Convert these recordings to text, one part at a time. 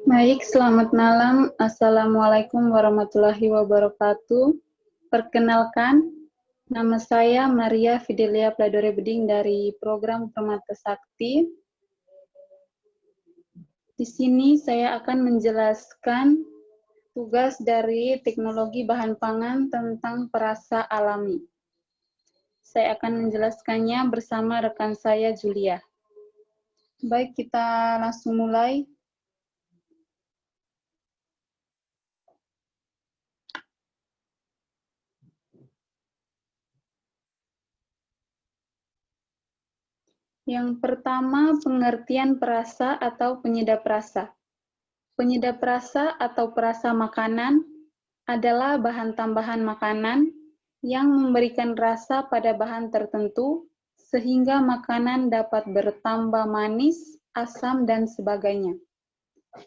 Baik, selamat malam. Assalamualaikum warahmatullahi wabarakatuh. Perkenalkan, nama saya Maria Fidelia Pladore Beding dari program Permata Sakti. Di sini saya akan menjelaskan tugas dari teknologi bahan pangan tentang perasa alami. Saya akan menjelaskannya bersama rekan saya, Julia. Baik, kita langsung mulai. Yang pertama, pengertian perasa atau penyedap rasa. Penyedap rasa atau perasa makanan adalah bahan tambahan makanan yang memberikan rasa pada bahan tertentu sehingga makanan dapat bertambah manis, asam, dan sebagainya.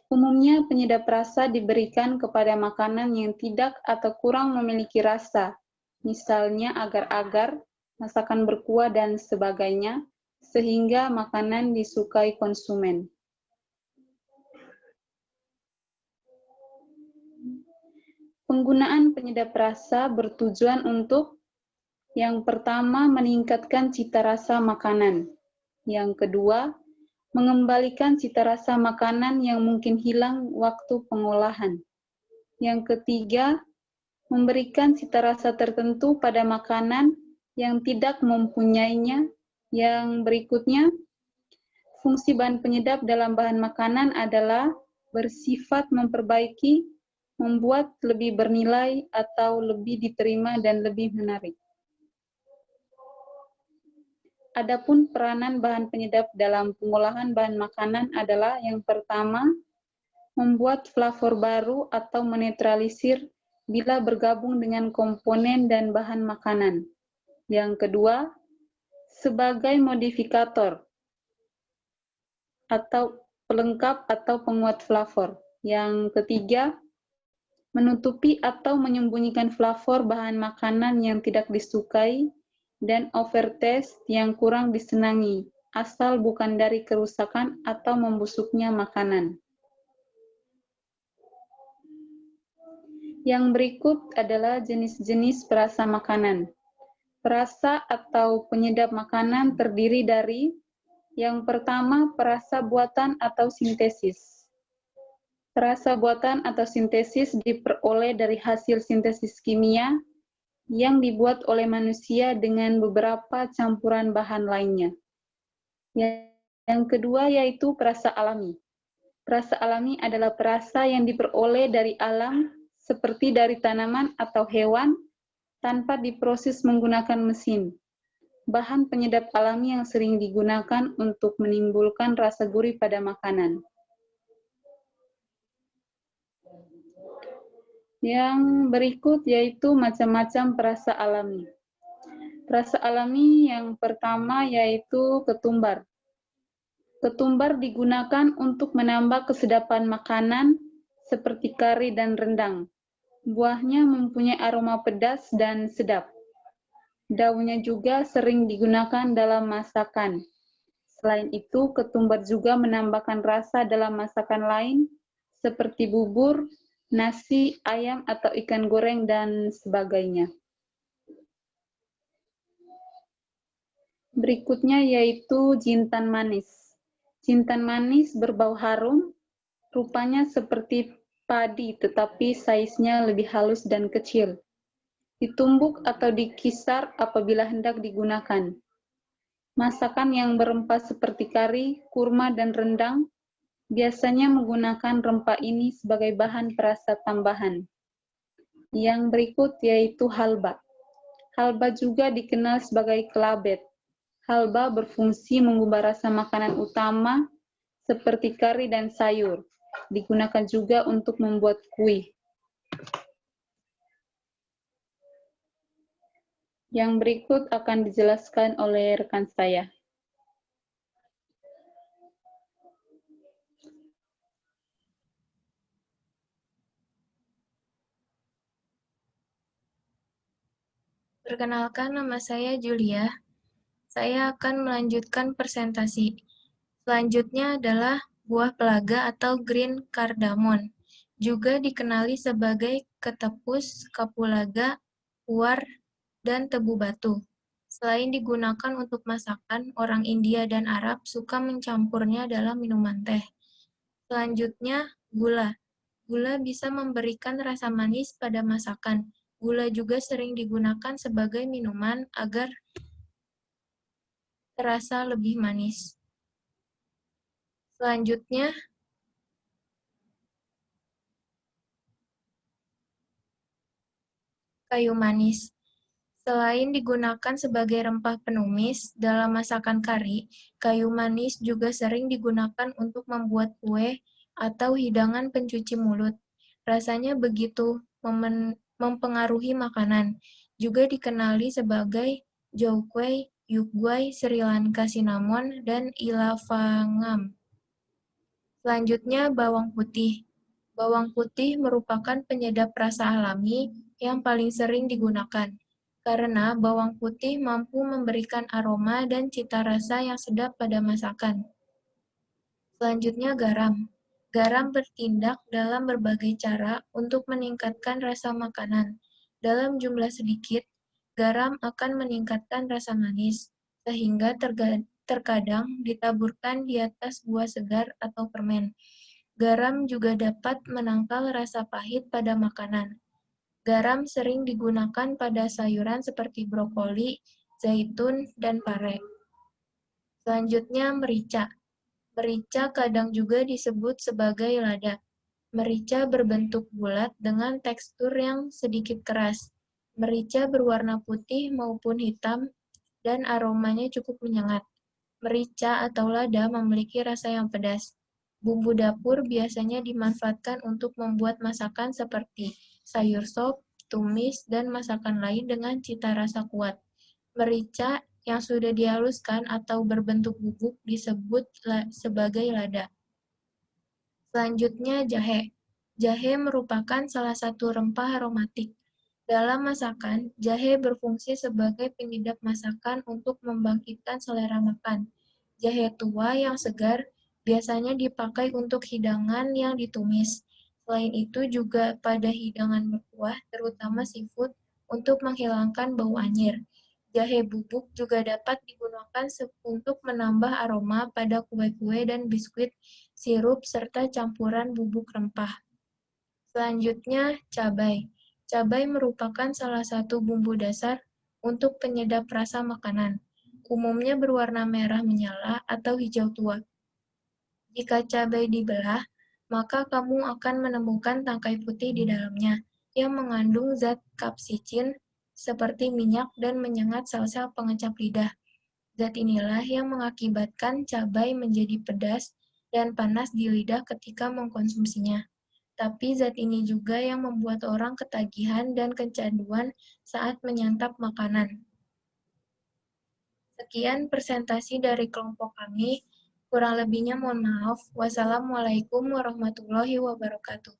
Umumnya penyedap rasa diberikan kepada makanan yang tidak atau kurang memiliki rasa, misalnya agar-agar, masakan berkuah, dan sebagainya, sehingga makanan disukai konsumen. Penggunaan penyedap rasa bertujuan untuk yang pertama, meningkatkan cita rasa makanan. Yang kedua, mengembalikan cita rasa makanan yang mungkin hilang waktu pengolahan. Yang ketiga, memberikan cita rasa tertentu pada makanan yang tidak mempunyainya. Yang berikutnya, fungsi bahan penyedap dalam bahan makanan adalah bersifat memperbaiki, membuat lebih bernilai atau lebih diterima dan lebih menarik. Adapun peranan bahan penyedap dalam pengolahan bahan makanan adalah yang pertama, membuat flavor baru atau menetralisir bila bergabung dengan komponen dan bahan makanan. Yang kedua, sebagai modifikator atau pelengkap atau penguat flavor. Yang ketiga, menutupi atau menyembunyikan flavor bahan makanan yang tidak disukai dan overtaste yang kurang disenangi, asal bukan dari kerusakan atau membusuknya makanan. Yang berikut adalah jenis-jenis perasa makanan. Perasa atau penyedap makanan terdiri dari yang pertama, perasa buatan atau sintesis. Perasa buatan atau sintesis diperoleh dari hasil sintesis kimia yang dibuat oleh manusia dengan beberapa campuran bahan lainnya. Yang kedua yaitu perasa alami. Perasa alami adalah perasa yang diperoleh dari alam, seperti dari tanaman atau hewan, tanpa diproses menggunakan mesin. Bahan penyedap alami yang sering digunakan untuk menimbulkan rasa gurih pada makanan. Yang berikut yaitu macam-macam perasa alami. Perasa alami yang pertama yaitu ketumbar. Ketumbar digunakan untuk menambah kesedapan makanan seperti kari dan rendang. Buahnya mempunyai aroma pedas dan sedap. Daunnya juga sering digunakan dalam masakan. Selain itu, ketumbar juga menambahkan rasa dalam masakan lain seperti bubur, nasi, ayam atau ikan goreng, dan sebagainya. Berikutnya yaitu jintan manis. Jintan manis berbau harum, rupanya seperti padi tetapi saiznya lebih halus dan kecil. Ditumbuk atau dikisar apabila hendak digunakan. Masakan yang berempah seperti kari, kurma, dan rendang biasanya menggunakan rempah ini sebagai bahan perasa tambahan. Yang berikut yaitu halba. Halba juga dikenal sebagai kelabet. Halba berfungsi mengubah rasa makanan utama seperti kari dan sayur. Digunakan juga untuk membuat kuih. Yang berikut akan dijelaskan oleh rekan saya. Perkenalkan, nama saya Julia. Saya akan melanjutkan presentasi. Selanjutnya adalah buah pelaga atau green cardamom, juga dikenali sebagai ketepus, kapulaga, puar, dan tebu batu. Selain digunakan untuk masakan, orang India dan Arab suka mencampurnya dalam minuman teh. Selanjutnya, gula. Gula bisa memberikan rasa manis pada masakan. Gula juga sering digunakan sebagai minuman agar terasa lebih manis. Selanjutnya, kayu manis. Selain digunakan sebagai rempah penumis dalam masakan kari, kayu manis juga sering digunakan untuk membuat kue atau hidangan pencuci mulut. Rasanya begitu mempengaruhi makanan. Juga dikenali sebagai jaukwei, yukgwai, Sri Lanka cinnamon, dan ilavangam. Selanjutnya, bawang putih. Bawang putih merupakan penyedap rasa alami yang paling sering digunakan, karena bawang putih mampu memberikan aroma dan cita rasa yang sedap pada masakan. Selanjutnya, garam. Garam bertindak dalam berbagai cara untuk meningkatkan rasa makanan. Dalam jumlah sedikit, garam akan meningkatkan rasa manis, sehingga terkadang ditaburkan di atas buah segar atau permen. Garam juga dapat menangkal rasa pahit pada makanan. Garam sering digunakan pada sayuran seperti brokoli, zaitun, dan pare. Selanjutnya, merica. Merica kadang juga disebut sebagai lada. Merica berbentuk bulat dengan tekstur yang sedikit keras. Merica berwarna putih maupun hitam dan aromanya cukup menyengat. Merica atau lada memiliki rasa yang pedas. Bumbu dapur biasanya dimanfaatkan untuk membuat masakan seperti sayur sop, tumis, dan masakan lain dengan cita rasa kuat. Merica yang sudah dihaluskan atau berbentuk bubuk disebut sebagai lada. Selanjutnya, jahe. Jahe merupakan salah satu rempah aromatik. Dalam masakan, jahe berfungsi sebagai penyedap masakan untuk membangkitkan selera makan. Jahe tua yang segar biasanya dipakai untuk hidangan yang ditumis. Selain itu juga pada hidangan berkuah, terutama seafood, untuk menghilangkan bau anyir. Jahe bubuk juga dapat digunakan untuk menambah aroma pada kue-kue dan biskuit, sirup, serta campuran bubuk rempah. Selanjutnya, cabai. Cabai merupakan salah satu bumbu dasar untuk penyedap rasa makanan. Umumnya berwarna merah menyala atau hijau tua. Jika cabai dibelah, maka kamu akan menemukan tangkai putih di dalamnya yang mengandung zat kapsicin seperti minyak dan menyengat sel-sel pengecap lidah. Zat inilah yang mengakibatkan cabai menjadi pedas dan panas di lidah ketika mengkonsumsinya. Tapi zat ini juga yang membuat orang ketagihan dan kecanduan saat menyantap makanan. Sekian presentasi dari kelompok kami. Kurang lebihnya mohon maaf. Wassalamualaikum warahmatullahi wabarakatuh.